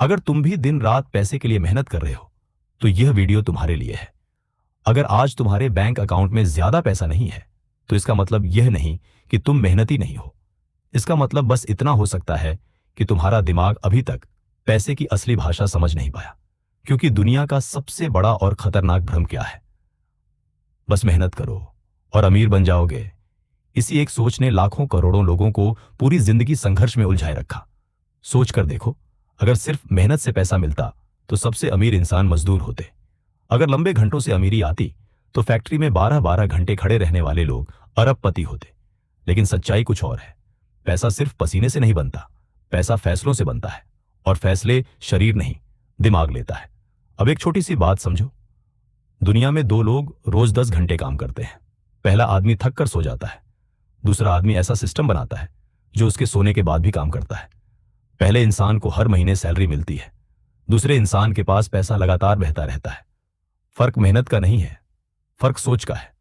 अगर तुम भी दिन रात पैसे के लिए मेहनत कर रहे हो तो यह वीडियो तुम्हारे लिए है। अगर आज तुम्हारे बैंक अकाउंट में ज्यादा पैसा नहीं है तो इसका मतलब यह नहीं कि तुम मेहनती नहीं हो। इसका मतलब बस इतना हो सकता है कि तुम्हारा दिमाग अभी तक पैसे की असली भाषा समझ नहीं पाया। क्योंकि दुनिया का सबसे बड़ा और खतरनाक भ्रम क्या है? बस मेहनत करो और अमीर बन जाओगे। इसी एक सोच ने लाखों करोड़ों लोगों को पूरी जिंदगी संघर्ष में उलझाए रखा। सोच कर देखो, अगर सिर्फ मेहनत से पैसा मिलता तो सबसे अमीर इंसान मजदूर होते। अगर लंबे घंटों से अमीरी आती तो फैक्ट्री में 12-12 घंटे खड़े रहने वाले लोग अरबपति होते। लेकिन सच्चाई कुछ और है। पैसा सिर्फ पसीने से नहीं बनता, पैसा फैसलों से बनता है। और फैसले शरीर नहीं, दिमाग लेता है। अब एक छोटी सी बात समझो। दुनिया में दो लोग रोज 10 घंटे काम करते हैं। पहला आदमी थक कर सो जाता है, दूसरा आदमी ऐसा सिस्टम बनाता है जो उसके सोने के बाद भी काम करता है। पहले इंसान को हर महीने सैलरी मिलती है, दूसरे इंसान के पास पैसा लगातार बहता रहता है। फर्क मेहनत का नहीं है, फर्क सोच का है।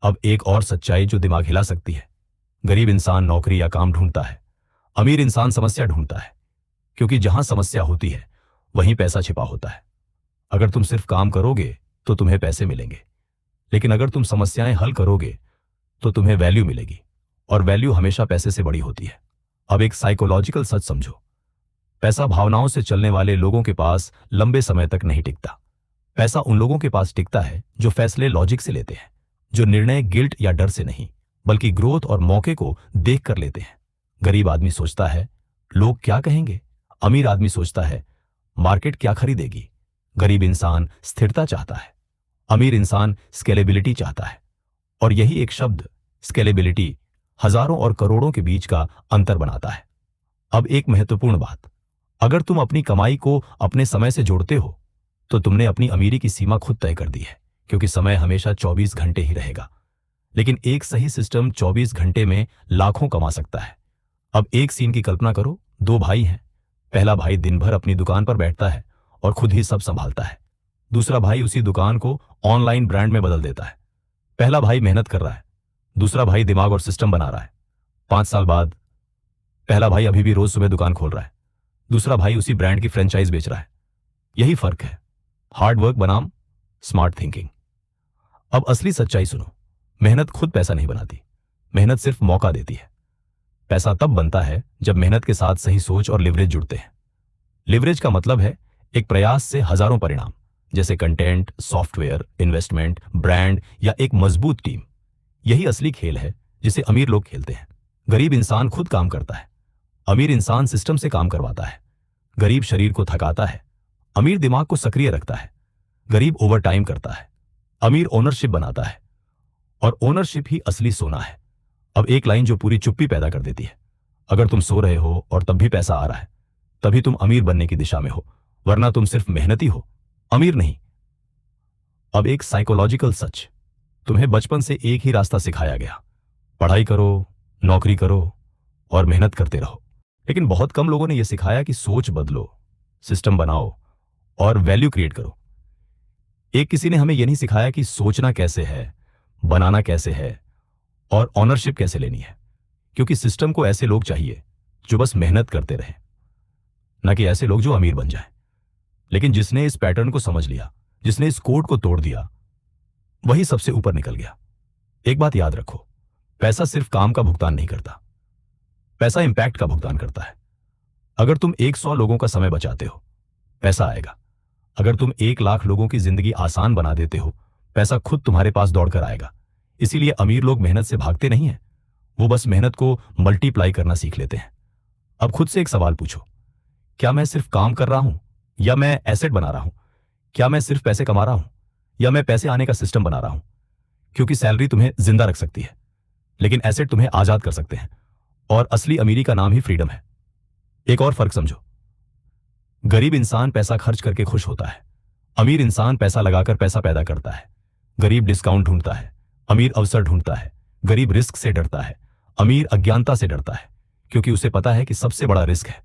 अब एक और सच्चाई जो दिमाग हिला सकती है। गरीब इंसान नौकरी या काम ढूंढता है, अमीर इंसान समस्या ढूंढता है। क्योंकि जहां समस्या होती है वहीं पैसा छिपा होता है। अगर तुम सिर्फ काम करोगे तो तुम्हें पैसे मिलेंगे, लेकिन अगर तुम समस्याएं हल करोगे तो तुम्हें वैल्यू मिलेगी। और वैल्यू हमेशा पैसे से बड़ी होती है। अब एक साइकोलॉजिकल सच समझो। पैसा भावनाओं से चलने वाले लोगों के पास लंबे समय तक नहीं टिकता। पैसा उन लोगों के पास टिकता है जो फैसले लॉजिक से लेते हैं, जो निर्णय गिल्ट या डर से नहीं बल्कि ग्रोथ और मौके को देख कर लेते हैं। गरीब आदमी सोचता है लोग क्या कहेंगे, अमीर आदमी सोचता है मार्केट क्या खरीदेगी। गरीब इंसान स्थिरता चाहता है, अमीर इंसान स्केलेबिलिटी चाहता है। और यही एक शब्द स्केलेबिलिटी हजारों और करोड़ों के बीच का अंतर बनाता है। अब एक महत्वपूर्ण बात, अगर तुम अपनी कमाई को अपने समय से जोड़ते हो तो तुमने अपनी अमीरी की सीमा खुद तय कर दी है। क्योंकि समय हमेशा 24 घंटे ही रहेगा, लेकिन एक सही सिस्टम 24 घंटे में लाखों कमा सकता है। अब एक सीन की कल्पना करो। दो भाई हैं। पहला भाई दिन भर अपनी दुकान पर बैठता है और खुद ही सब संभालता है। दूसरा भाई उसी दुकान को ऑनलाइन ब्रांड में बदल देता है। पहला भाई मेहनत कर रहा है, दूसरा भाई दिमाग और सिस्टम बना रहा है। 5 साल बाद पहला भाई अभी भी रोज सुबह दुकान खोल रहा है, दूसरा भाई उसी ब्रांड की फ्रेंचाइज बेच रहा है। यही फर्क है, हार्ड वर्क बनाम स्मार्ट थिंकिंग। अब असली सच्चाई सुनो। मेहनत खुद पैसा नहीं बनाती, मेहनत सिर्फ मौका देती है। पैसा तब बनता है जब मेहनत के साथ सही सोच और लिवरेज जुड़ते हैं। लिवरेज का मतलब है एक प्रयास से हजारों परिणाम, जैसे कंटेंट, सॉफ्टवेयर, इन्वेस्टमेंट, ब्रांड या एक मजबूत टीम। यही असली खेल है जिसे अमीर लोग खेलते हैं। गरीब इंसान खुद काम करता है, अमीर इंसान सिस्टम से काम करवाता है। गरीब शरीर को थकाता है, अमीर दिमाग को सक्रिय रखता है। गरीब ओवर टाइम करता है, अमीर ओनरशिप बनाता है। और ओनरशिप ही असली सोना है। अब एक लाइन जो पूरी चुप्पी पैदा कर देती है। अगर तुम सो रहे हो और तब भी पैसा आ रहा है, तभी तुम अमीर बनने की दिशा में हो, वरना तुम सिर्फ मेहनती हो, अमीर नहीं। अब एक साइकोलॉजिकल सच, तुम्हें बचपन से एक ही रास्ता सिखाया गया, पढ़ाई करो, नौकरी करो और मेहनत करते रहो। लेकिन बहुत कम लोगों ने यह सिखाया कि सोच बदलो, सिस्टम बनाओ और वैल्यू क्रिएट करो। एक किसी ने हमें यह नहीं सिखाया कि सोचना कैसे है, बनाना कैसे है और ऑनरशिप कैसे लेनी है। क्योंकि सिस्टम को ऐसे लोग चाहिए जो बस मेहनत करते रहें, ना कि ऐसे लोग जो अमीर बन जाएं। लेकिन जिसने इस पैटर्न को समझ लिया, जिसने इस कोड को तोड़ दिया, वही सबसे ऊपर निकल गया। एक बात याद रखो, पैसा सिर्फ काम का भुगतान नहीं करता, पैसा इंपैक्ट का भुगतान करता है। अगर तुम 100 लोगों का समय बचाते हो, पैसा आएगा। अगर तुम 1 लाख लोगों की जिंदगी आसान बना देते हो, पैसा खुद तुम्हारे पास दौड़कर आएगा। इसीलिए अमीर लोग मेहनत से भागते नहीं हैं, वो बस मेहनत को मल्टीप्लाई करना सीख लेते हैं। अब खुद से एक सवाल पूछो, क्या मैं सिर्फ काम कर रहा हूं या मैं एसेट बना रहा हूं? क्या मैं सिर्फ पैसे कमा रहा हूं या मैं पैसे आने का सिस्टम बना रहा हूं? क्योंकि सैलरी तुम्हें जिंदा रख सकती है, लेकिन एसेट तुम्हें आजाद कर सकते हैं। और असली अमीरी का नाम ही फ्रीडम है। एक और फर्क समझो, गरीब इंसान पैसा खर्च करके खुश होता है, अमीर इंसान पैसा लगाकर पैसा पैदा करता है। गरीब डिस्काउंट ढूंढता है, अमीर अवसर ढूंढता है। गरीब रिस्क से डरता है, अमीर अज्ञानता से डरता है। क्योंकि उसे पता है कि सबसे बड़ा रिस्क है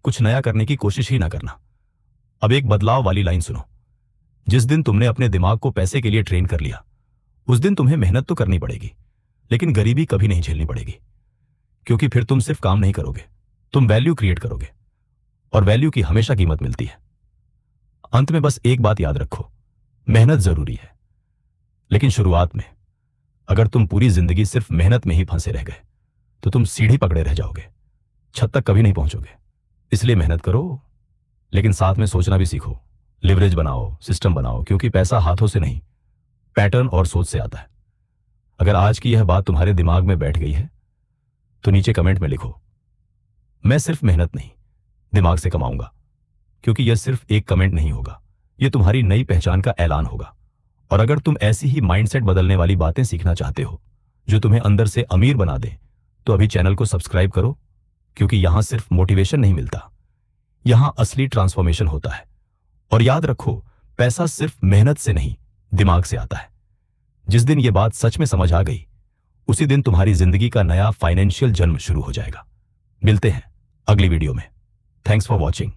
कुछ नया करने की कोशिश ही ना करना। अब एक बदलाव वाली लाइन सुनो, जिस दिन तुमने अपने दिमाग को पैसे के लिए ट्रेन कर लिया, उस दिन तुम्हें मेहनत तो करनी पड़ेगी, लेकिन गरीबी कभी नहीं झेलनी पड़ेगी। क्योंकि फिर तुम सिर्फ काम नहीं करोगे, तुम वैल्यू क्रिएट करोगे। और वैल्यू की हमेशा कीमत मिलती है। अंत में बस एक बात याद रखो, मेहनत जरूरी है, लेकिन शुरुआत में अगर तुम पूरी जिंदगी सिर्फ मेहनत में ही फंसे रह गए तो तुम सीढ़ी पकड़े रह जाओगे, छत तक कभी नहीं पहुंचोगे। इसलिए मेहनत करो, लेकिन साथ में सोचना भी सीखो, लिवरेज बनाओ, सिस्टम बनाओ, क्योंकि पैसा हाथों से नहीं, पैटर्न और सोच से आता है। अगर आज की यह बात तुम्हारे दिमाग में बैठ गई है तो नीचे कमेंट में लिखो, मैं सिर्फ मेहनत नहीं दिमाग से कमाऊंगा, क्योंकि यह सिर्फ एक कमेंट नहीं होगा, यह तुम्हारी नई पहचान का ऐलान होगा। और अगर तुम ऐसी ही माइंडसेट बदलने वाली बातें सीखना चाहते हो जो तुम्हें अंदर से अमीर बना दे, तो अभी चैनल को सब्सक्राइब करो, क्योंकि यहां सिर्फ मोटिवेशन नहीं मिलता, यहां असली ट्रांसफॉर्मेशन होता है। और याद रखो, पैसा सिर्फ मेहनत से नहीं, दिमाग से आता है। जिस दिन यह बात सच में समझ आ गई, उसी दिन तुम्हारी जिंदगी का नया फाइनेंशियल जन्म शुरू हो जाएगा। मिलते हैं अगली वीडियो में। Thanks for watching.